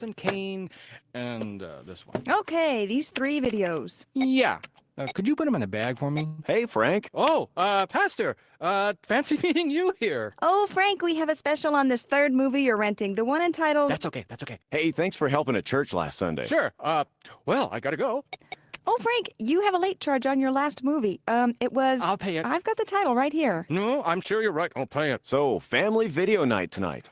and Kane, and this one. Okay, these 3 videos. Yeah. Could you put them in a bag for me? Hey, Frank. Oh, Pastor. Fancy meeting you here. Oh, Frank, we have a special on this 3rd movie you're renting, the one entitled... That's okay. That's okay. Hey, thanks for helping at church last Sunday. Sure. Well, I gotta go. Oh, Frank, you have a late charge on your last movie. It was... I'll pay it. I've got the title right here. No, I'm sure you're right. I'll pay it. So, family video night tonight.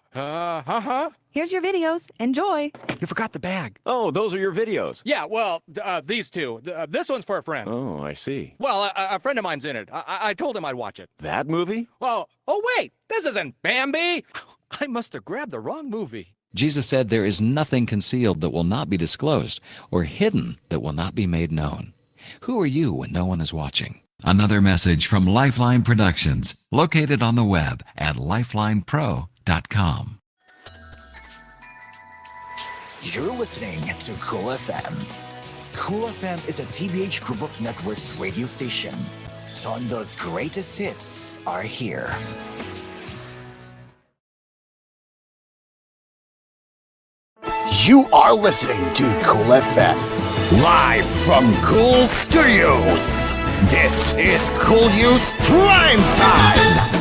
Here's your videos. Enjoy. You forgot the bag. Oh, those are your videos. Yeah, well, these two. This one's for a friend. Oh, I see. Well, a friend of mine's in it. I told him I'd watch it. That movie? Well, oh, wait. This isn't Bambi. I must have grabbed the wrong movie. Jesus said there is nothing concealed that will not be disclosed, or hidden that will not be made known. Who are you when no one is watching? Another message from Lifeline Productions, located on the web at lifelinepro.com. You're listening to Cool FM. Cool FM is a TVH Group of Networks radio station. Sondo's greatest hits are here. You are listening to Cool FM, live from Cool Studios. This is koolNews Primetime.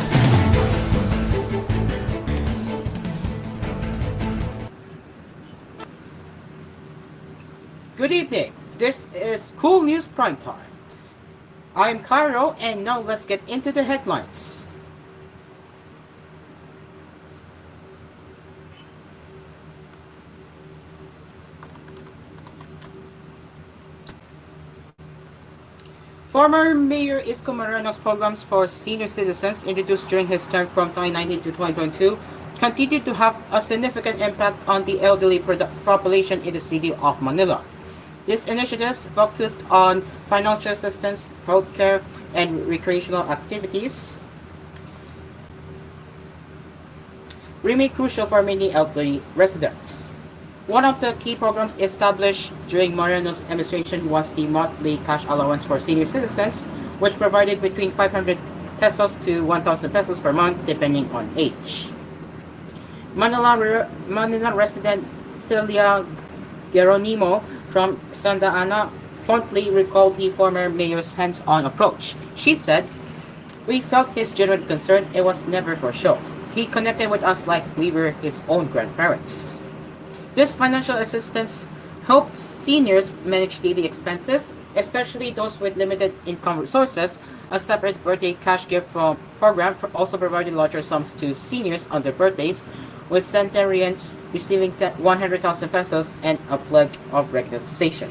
Good evening. This is koolNews Primetime. I'm Cairo, and now let's get into the headlines. Former Mayor Isko Moreno's programs for senior citizens introduced during his term from 2019 to 2022 continued to have a significant impact on the elderly population in the city of Manila. These initiatives focused on financial assistance, healthcare, and recreational activities remain crucial for many elderly residents. One of the key programs established during Moreno's administration was the monthly cash allowance for senior citizens, which provided between 500 pesos to 1,000 pesos per month depending on age. Manila resident Celia Geronimo from Santa Ana fondly recalled the former mayor's hands-on approach. She said, "We felt his genuine concern. It was never for show. He connected with us like we were his own grandparents." This financial assistance helped seniors manage daily expenses, especially those with limited income resources. A separate birthday cash gift program also provided larger sums to seniors on their birthdays, with centenarians receiving 100,000 pesos and a pledge of recognition.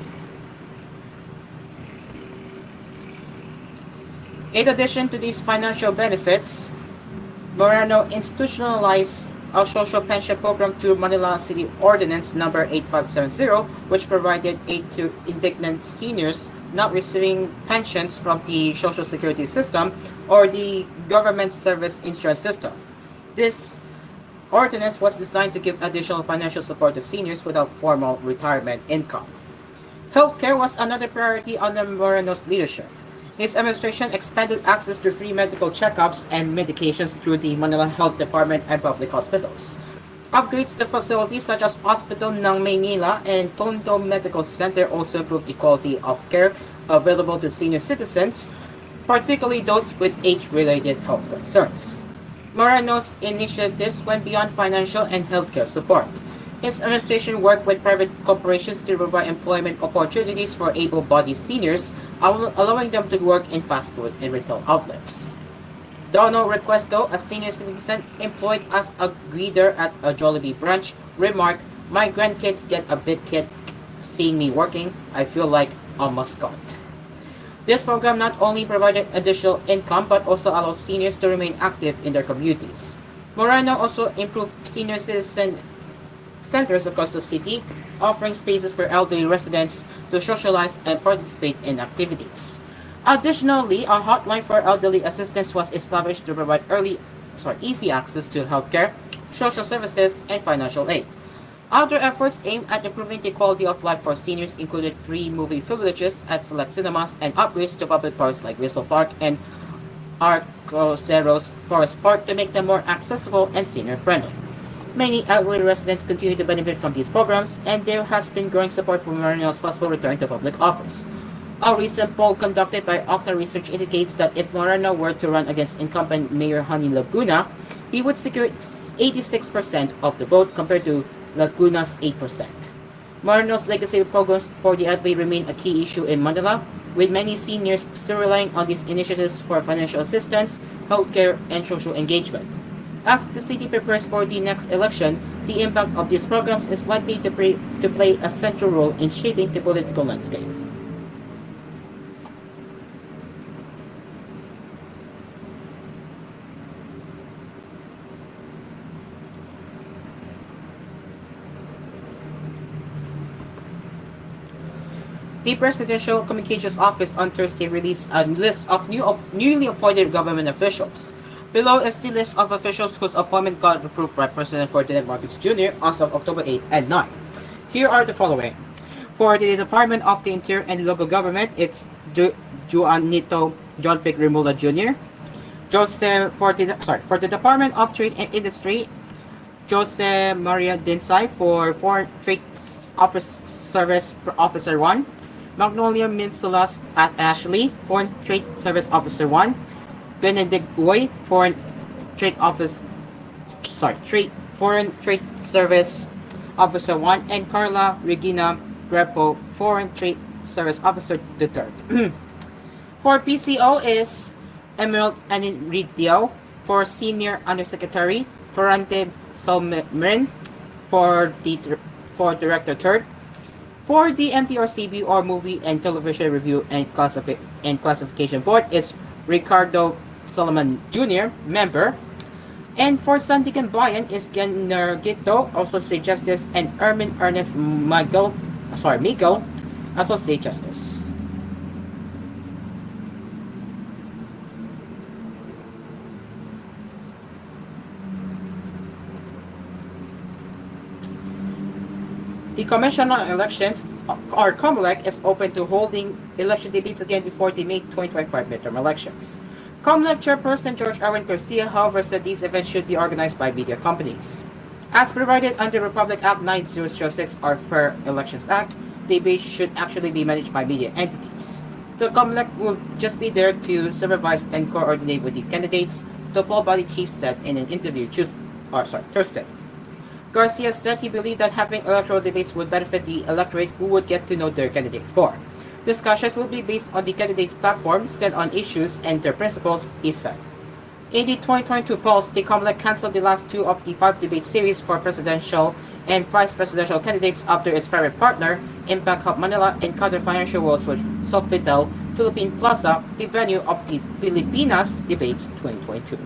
In addition to these financial benefits, Moreno institutionalized a social pension program through Manila City Ordinance number 8570, which provided aid to indigent seniors not receiving pensions from the Social Security system or the government service insurance system. This ordinance was designed to give additional financial support to seniors without formal retirement income. Healthcare was another priority under Moreno's leadership. His administration expanded access to free medical checkups and medications through the Manila Health Department and public hospitals. Upgrades to facilities such as Hospital ng Maynila and Tondo Medical Center also improved the quality of care available to senior citizens, particularly those with age-related health concerns. Moreno's initiatives went beyond financial and healthcare support. His administration worked with private corporations to provide employment opportunities for able-bodied seniors, allowing them to work in fast food and retail outlets. Donald Requesto, a senior citizen employed as a greeter at a Jollibee branch, remarked, "My grandkids get a big kick seeing me working. I feel like a mascot." This program not only provided additional income but also allowed seniors to remain active in their communities. Moreno also improved senior citizen centers across the city, offering spaces for elderly residents to socialize and participate in activities. Additionally, a hotline for elderly assistance was established to provide easy access to healthcare, social services, and financial aid. Other efforts aimed at improving the quality of life for seniors included free movie privileges at select cinemas and upgrades to public parks like Bristol Park and Arcoceros Forest Park to make them more accessible and senior-friendly. Many elderly residents continue to benefit from these programs, and there has been growing support for Marino's possible return to public office. A recent poll conducted by Okta Research indicates that if Moreno were to run against incumbent Mayor Honey Laguna, he would secure 86% of the vote compared to Laguna's 8%. Moreno's legacy programs for the elderly remain a key issue in Manila, with many seniors still relying on these initiatives for financial assistance, healthcare, and social engagement. As the city prepares for the next election, the impact of these programs is likely to play a central role in shaping the political landscape. The Presidential Communications Office on Thursday released a list of newly appointed government officials. Below is the list of officials whose appointment got approved by President Ferdinand Marcos Jr. as of October 8 and 9. Here are the following. For the Department of the Interior and Local Government, it's Juanito John Vic Remula Jr. For the Department of Trade and Industry, Jose Maria Dinsay for Foreign Trade Service Officer 1. Magnolia Minsulas at Ashley, Foreign Trade Service Officer 1. Benedict Uy, Foreign Trade Service Officer 1, and Carla Regina Grepo, Foreign Trade Service Officer 3. For PCO is Emerald Aniridio for Senior Undersecretary, Ferrante Solmerin for Director 3. For the MTRCB or Movie and Television Review and Classification Board is Ricardo Solomon Jr., member. And for Sandigan Bayan is Genergito, Associate Justice, and Ermin Ernest Miguel, Associate Justice. The Commission on Elections, or COMELEC, is open to holding election debates again before the May 2025 midterm elections. COMELEC Chairperson George Arwen Garcia, however, said these events should be organized by media companies. As provided under Republic Act 9006 or Fair Elections Act, debates should actually be managed by media entities. The COMELEC will just be there to supervise and coordinate with the candidates, the poll body chief said in an interview Thursday. Garcia said he believed that having electoral debates would benefit the electorate who would get to know their candidates more. Discussions will be based on the candidates' platforms, stand on issues, and their principles, he said. In the 2022 polls, the COMELEC canceled the last 2 of the 5 debate series for presidential and vice presidential candidates after its private partner, Impact Hub Manila, encountered financial woes with Sofitel Philippine Plaza, the venue of the Pilipinas Debates 2022.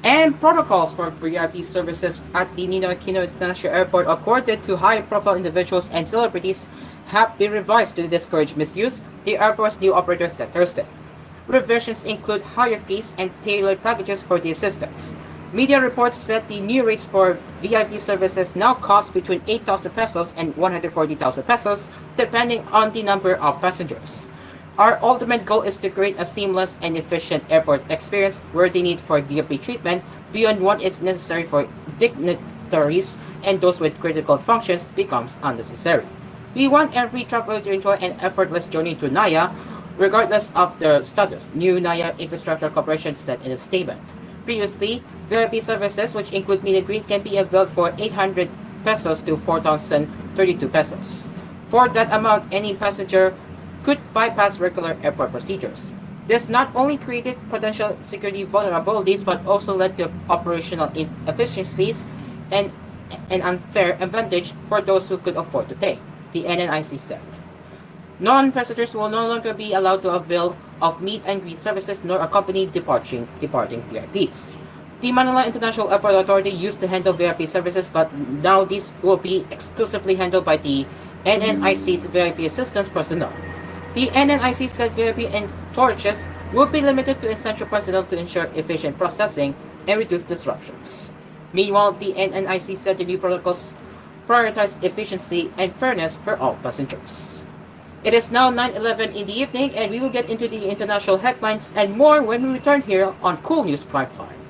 And protocols for VIP services at the Ninoy Aquino International Airport, according to high-profile individuals and celebrities, have been revised to discourage misuse, the airport's new operator said Thursday. Revisions include higher fees and tailored packages for the assistants. Media reports said the new rates for VIP services now cost between 8,000 pesos and 140,000 pesos, depending on the number of passengers. Our ultimate goal is to create a seamless and efficient airport experience where the need for VIP treatment beyond what is necessary for dignitaries and those with critical functions becomes unnecessary. We want every traveler to enjoy an effortless journey to Naya, regardless of their status, new Naya Infrastructure Corporation said in a statement. Previously, VIP services, which include meet and greet, can be availed for 800 pesos to 4,032 pesos. For that amount, any passenger could bypass regular airport procedures. This not only created potential security vulnerabilities but also led to operational inefficiencies and an unfair advantage for those who could afford to pay, the NNIC said. Non-passengers will no longer be allowed to avail of meet and greet services nor accompany departing VIPs. The Manila International Airport Authority used to handle VIP services, but now these will be exclusively handled by the NNIC's VIP assistance personnel. The NNIC said VIP and torches will be limited to essential personnel to ensure efficient processing and reduce disruptions. Meanwhile, the NNIC said the new protocols prioritize efficiency and fairness for all passengers. It is now 9:11 in the evening, and we will get into the international headlines and more when we return here on koolNews Primetime.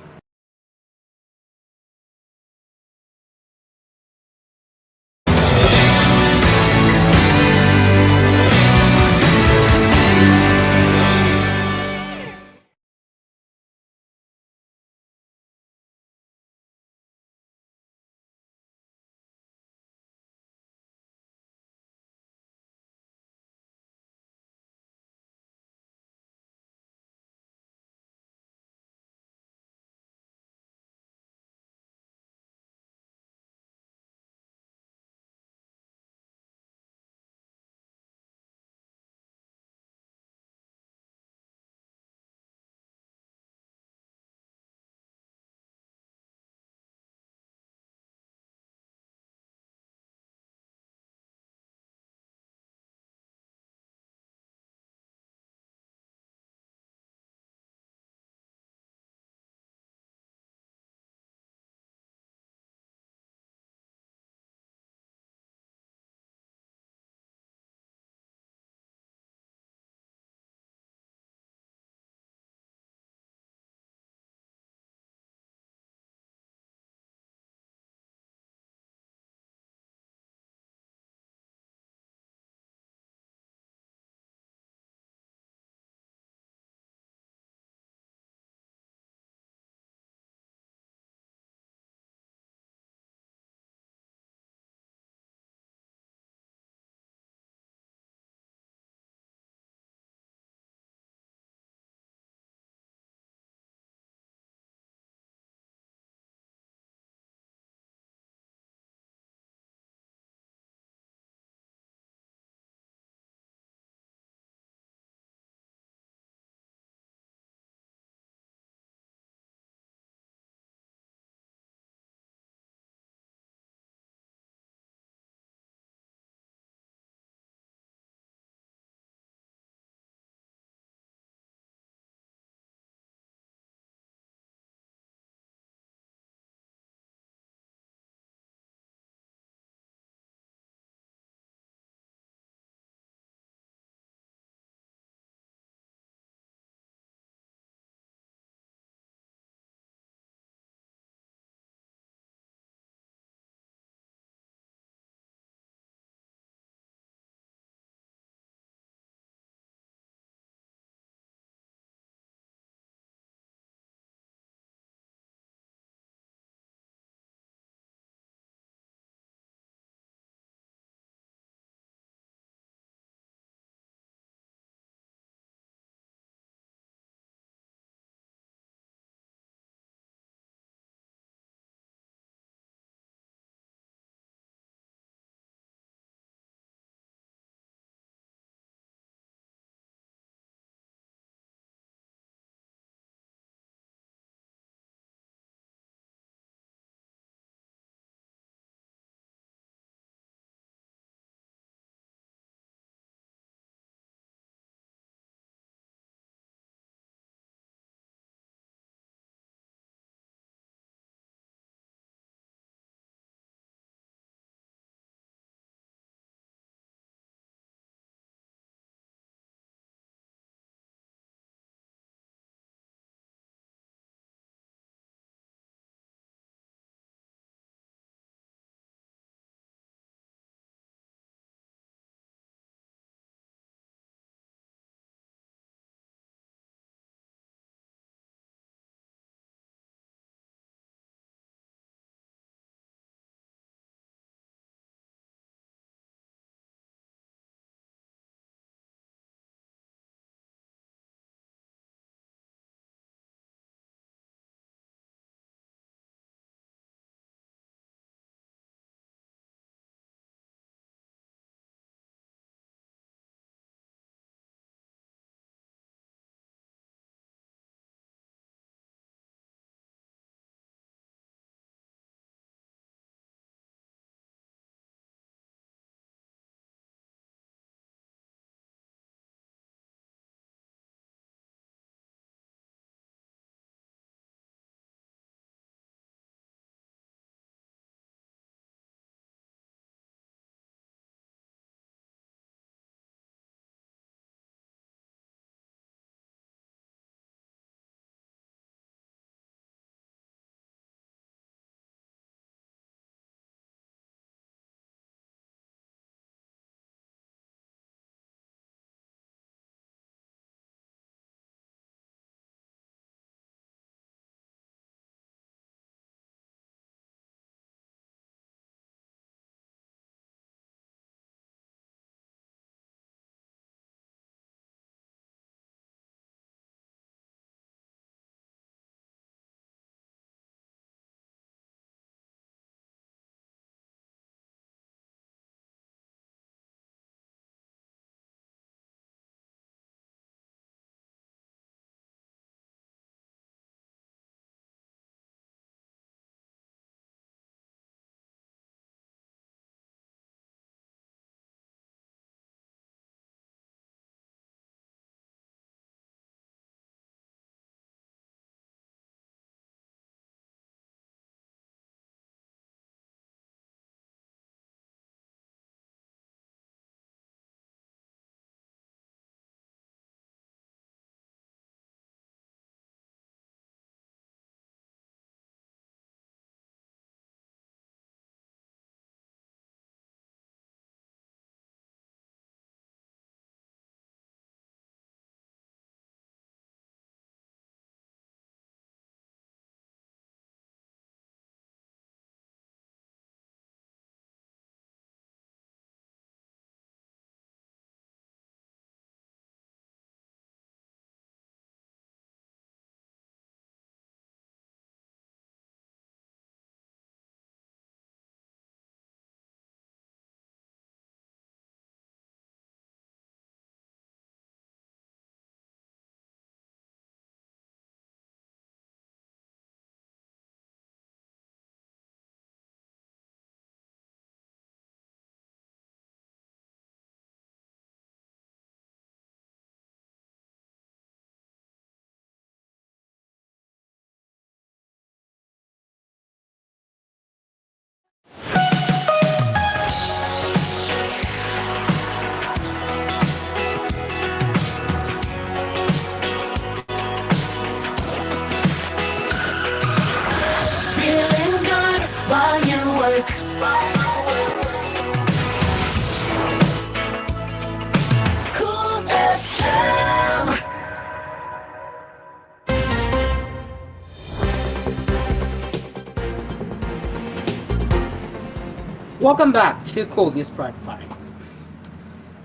Welcome back to koolNews Primetime.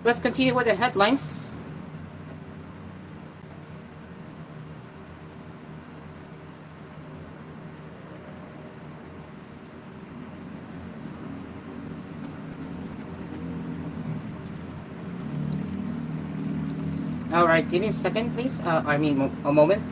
Let's continue with the headlines. Alright, give me a second, please. A moment.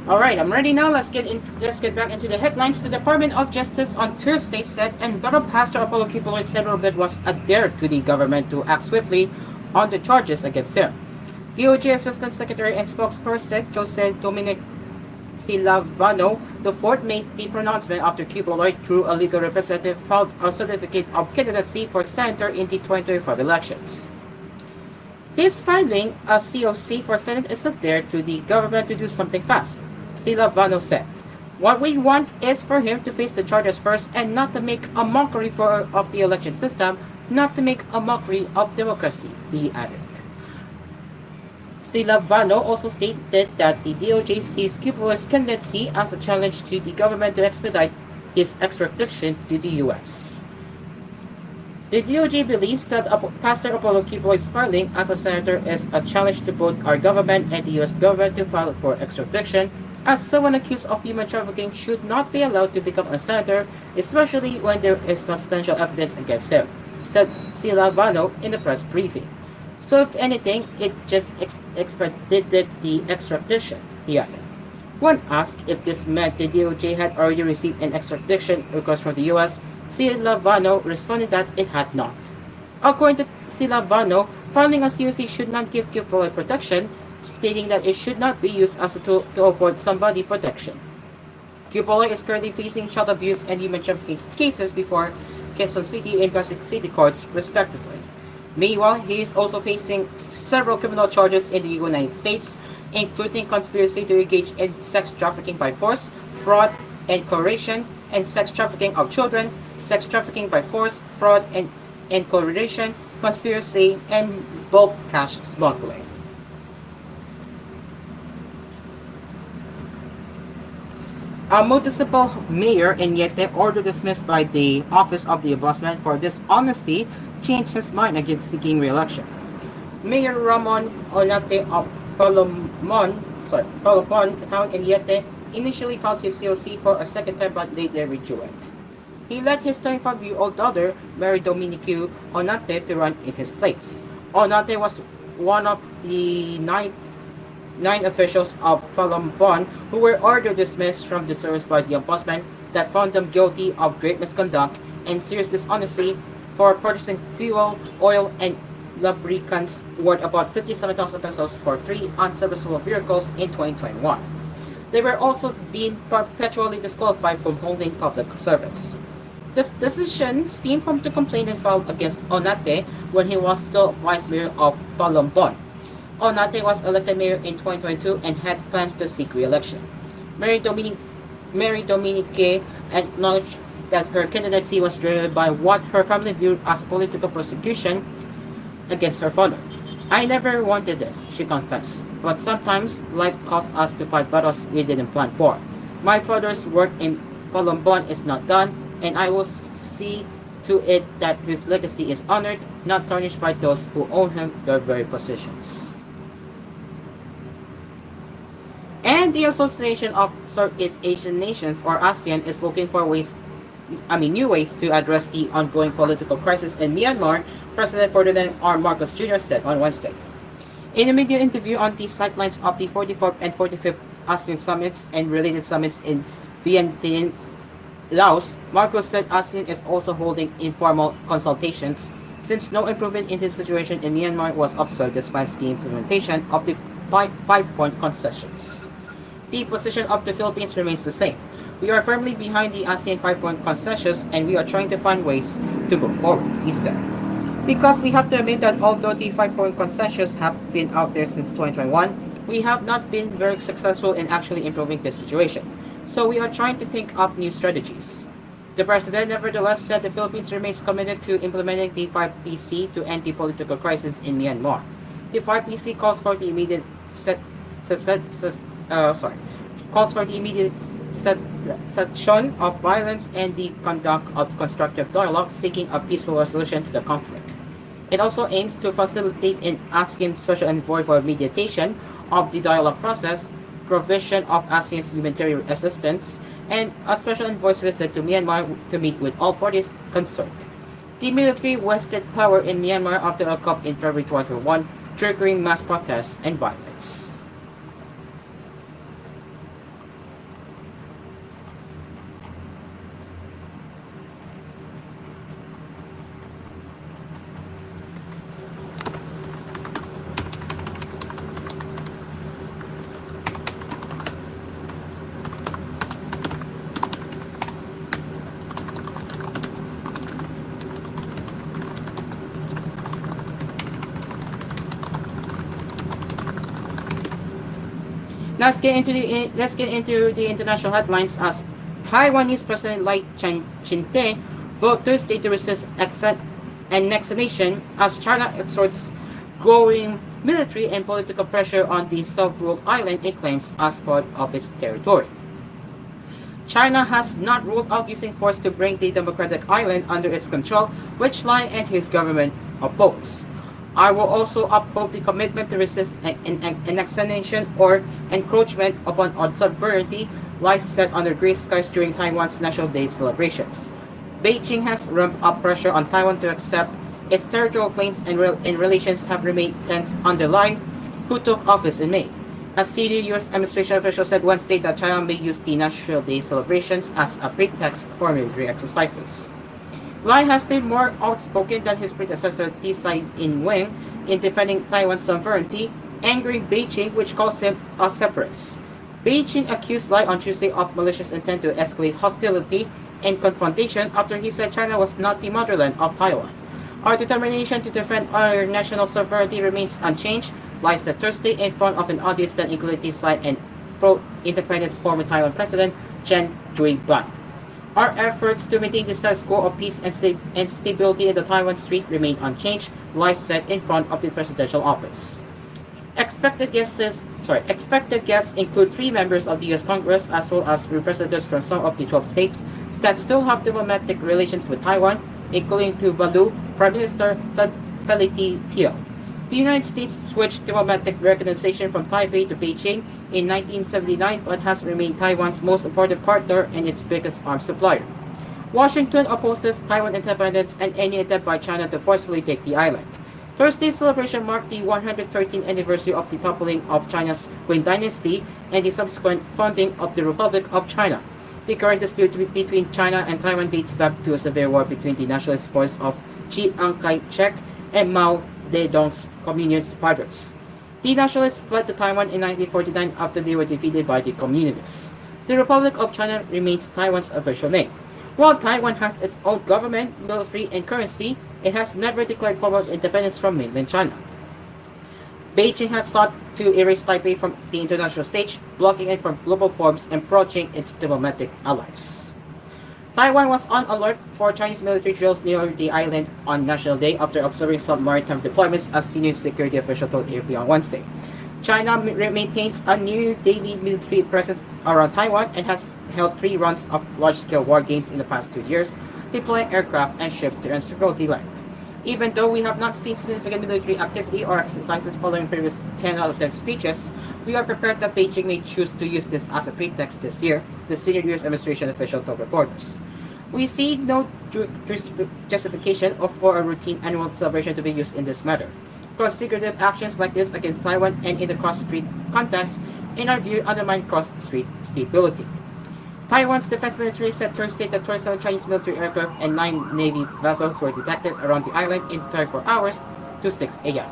Alright, I'm ready now. Let's get back into the headlines. The Department of Justice on Thursday said Environmental Pastor Apollo Kibuloy's federal bid was a dare to the government to act swiftly on the charges against him. DOJ Assistant Secretary and spokesperson Jose Dominic Silavano IV made the pronouncement after Kibuloy, through a legal representative, filed a certificate of candidacy for senator in the 2025 elections. His filing a COC for Senate is a dare to the government to do something fast, Silavano said. What we want is for him to face the charges first and not to make a mockery of the election system, not to make a mockery of democracy, he added. Silavano also stated that the DOJ sees Kibuloy's candidacy as a challenge to the government to expedite his extradition to the U.S. The DOJ believes that Pastor Apollo Kibuloy's filing as a senator is a challenge to both our government and the U.S. government to file for extradition, as someone accused of human trafficking should not be allowed to become a senator, especially when there is substantial evidence against him, said Silavano in the press briefing. So if anything, it just expedited the extradition, he added. When asked if this meant the DOJ had already received an extradition request from the U.S., Silavano responded that it had not. According to Silavano, filing a COC should not give Kibuloy protection, stating that it should not be used as a tool to afford somebody protection. Kibuloy is currently facing child abuse and human trafficking cases before Quezon City and Pasig City courts, respectively. Meanwhile, he is also facing several criminal charges in the United States, including conspiracy to engage in sex trafficking by force, fraud and coercion, and sex trafficking of children, sex trafficking by force, fraud and coercion, conspiracy, and bulk cash smuggling. A municipal mayor in Yete, ordered dismissed by the Office of the Ombudsman for dishonesty, changed his mind against seeking re-election. Mayor Ramon Onate of Palomon town in Yete initially filed his COC for a second time but later withdrew it. He let his 25-year-old daughter, Mary Dominique Onate, to run in his place. Onate was one of the nine officials of Palomon who were ordered dismissed from the service by the Ombudsman that found them guilty of grave misconduct and serious dishonesty for purchasing fuel, oil, and lubricants worth about 57,000 pesos for 3 unserviceable vehicles in 2021. They were also deemed perpetually disqualified from holding public service. This decision stemmed from the complaint filed against Onate when he was still vice mayor of Palomon. Onate was elected mayor in 2022 and had plans to seek re-election. Mary Dominique acknowledged that her candidacy was driven by what her family viewed as political persecution against her father. I never wanted this, she confessed, but sometimes life calls us to fight battles we didn't plan for. My father's work in Palomon is not done, and I will see to it that his legacy is honored, not tarnished by those who own him their very positions. And the Association of Southeast Asian Nations, or ASEAN, is looking for new ways to address the ongoing political crisis in Myanmar, President Ferdinand R. Marcos Jr. said on Wednesday. In a media interview on the sidelines of the 44th and 45th ASEAN summits and related summits in Vientiane, Laos, Marcos said ASEAN is also holding informal consultations since no improvement in the situation in Myanmar was observed despite the implementation of the 5-point concessions. The position of the Philippines remains the same. We are firmly behind the ASEAN 5-point concessions and we are trying to find ways to move forward, he said. Because we have to admit that although the 5-point concessions have been out there since 2021, we have not been very successful in actually improving this situation. So we are trying to think up new strategies. The president nevertheless said the Philippines remains committed to implementing the 5PC to end the political crisis in Myanmar. The 5PC calls for the immediate calls for the immediate cessation of violence and the conduct of constructive dialogue seeking a peaceful resolution to the conflict. It also aims to facilitate an ASEAN Special Envoy for mediation of the dialogue process, provision of ASEAN's humanitarian assistance, and a special envoy's visit to Myanmar to meet with all parties concerned. The military wasted power in Myanmar after a coup in February 2021, triggering mass protests and violence. Let's get into the international headlines as Taiwanese President Lai Ching-te voted Thursday to resist annexation as China exerts growing military and political pressure on the self-ruled island it claims as part of its territory. China has not ruled out using force to bring the democratic island under its control, which Lai and his government oppose. I will also uphold the commitment to resist annexation or encroachment upon our sovereignty, Lai said under gray skies during Taiwan's National Day celebrations. Beijing has ramped up pressure on Taiwan to accept its territorial claims and relations have remained tense under Lai, who took office in May. A senior U.S. administration official said Wednesday that China may use the National Day celebrations as a pretext for military exercises. Lai has been more outspoken than his predecessor Tsai Ing-wen in defending Taiwan's sovereignty, angering Beijing, which calls him a separatist. Beijing accused Lai on Tuesday of malicious intent to escalate hostility and confrontation after he said China was not the motherland of Taiwan. Our determination to defend our national sovereignty remains unchanged, Lai said Thursday in front of an audience that included Tsai and pro-independence former Taiwan President Chen Shui-bian. Our efforts to maintain the status quo of peace and stability in the Taiwan Strait remain unchanged, Lai said in front of the presidential office. Expected guests include 3 members of the U.S. Congress as well as representatives from some of the 12 states that still have diplomatic relations with Taiwan, including Tuvalu Prime Minister Felicity Thiel. The United States switched diplomatic recognition from Taipei to Beijing in 1979 but has remained Taiwan's most important partner and its biggest arms supplier. Washington opposes Taiwan independence and any attempt by China to forcefully take the island. Thursday's celebration marked the 113th anniversary of the toppling of China's Qing dynasty and the subsequent founding of the Republic of China. The current dispute between China and Taiwan dates back to a severe war between the nationalist force of Chiang Kai-shek and Mao Zedong's communist fighters. The nationalists fled to Taiwan in 1949 after they were defeated by the communists. The Republic of China remains Taiwan's official name. While Taiwan has its own government, military, and currency, it has never declared formal independence from mainland China. Beijing has sought to erase Taipei from the international stage, blocking it from global forums and approaching its diplomatic allies. Taiwan was on alert for Chinese military drills near the island on National Day after observing some maritime deployments, as senior security official told AP on Wednesday. China maintains a new daily military presence around Taiwan and has held 3 rounds of large-scale war games in the past 2 years, deploying aircraft and ships to encircle the land. Even though we have not seen significant military activity or exercises following previous 10 out of 10 speeches, we are prepared that Beijing may choose to use this as a pretext this year, the senior U.S. administration official told reporters. We see no justification for a routine annual celebration to be used in this matter. Consecutive actions like this against Taiwan and in the cross-strait context, in our view, undermine cross-strait stability. Taiwan's defense ministry said Thursday that 27 Chinese military aircraft and 9 Navy vessels were detected around the island in 24 hours to 6 a.m.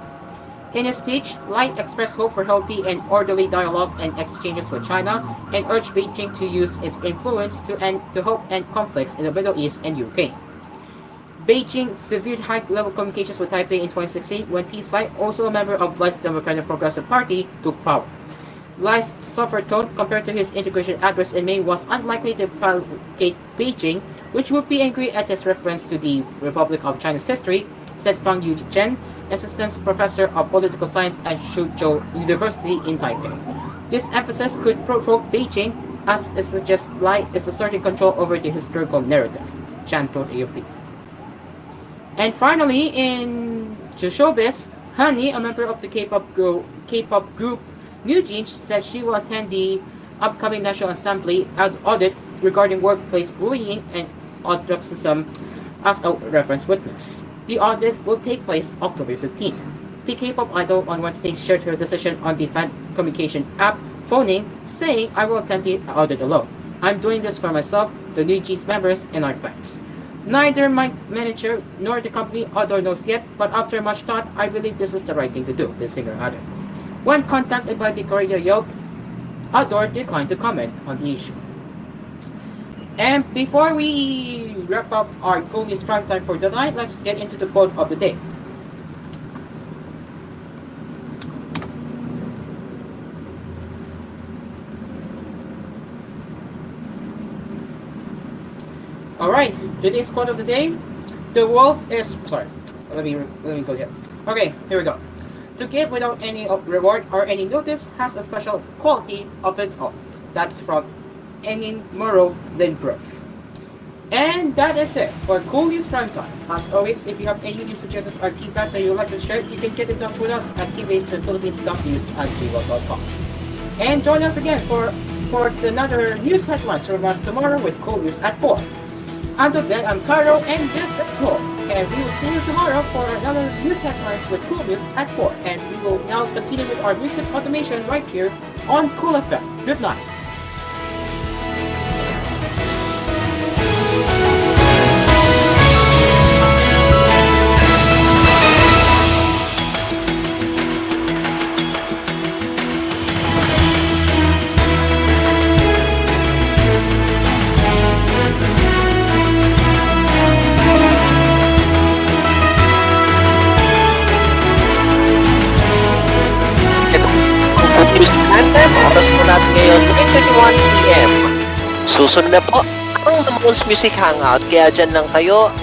In his speech, Lai expressed hope for healthy and orderly dialogue and exchanges with China and urged Beijing to use its influence to help end conflicts in the Middle East and Ukraine. Beijing severed high-level communications with Taipei in 2016 when Tsai, also a member of Li's Democratic Progressive Party, took power. Li's softer tone compared to his integration address in May was unlikely to placate Beijing, which would be angry at his reference to the Republic of China's history, said Fang Yu-chen, assistant professor of political science at Suzhou University in Taipei. This emphasis could provoke Beijing, as it suggests Lai is asserting control over the historical narrative, Chan told AFP. And finally, in showbiz, Honey, a member of the K-pop group New Jeans, said she will attend the upcoming National Assembly audit regarding workplace bullying and ostracism as a reference witness. The audit will take place October 15. The K-pop idol on Wednesday shared her decision on the fan communication app Phoning, saying, "I will attend the audit alone. I'm doing this for myself, the New Jeans members, and our fans. Neither my manager nor the company Adore knows yet, but after much thought, I believe this is the right thing to do," the singer added. When contacted by the Korea Yacht, Adore declined to comment on the issue. And before we wrap up our koolNews Primetime for tonight, let's get into the quote of the day. Alright, today's quote of the day. The world is... Sorry, let me go here. Okay, here we go. To give without any reward or any notice has a special quality of its own. That's from Enin Moro Lindbergh. And that is it for koolNews Primetime. As always, if you have any new suggestions or feedback that you would like to share, you can get in touch with us at tvh.philippines.news@gmail.com. And join us again for another news headlines from us tomorrow with koolNews at 4. Until then, I'm Caro and this is Mo. And we will see you tomorrow for another news headlines with koolNews at 4. And we will now continue with our music automation right here on Kool FM. Good night. Primetime, oras po natin ngayon, 9:21 PM. Susunod na po ang Ramones Music Hangout, kaya dyan lang kayo.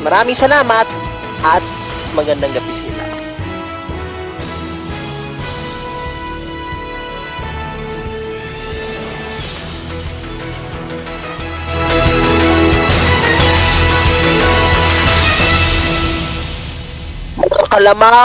Maraming salamat at magandang gabi sila. Mga kalamang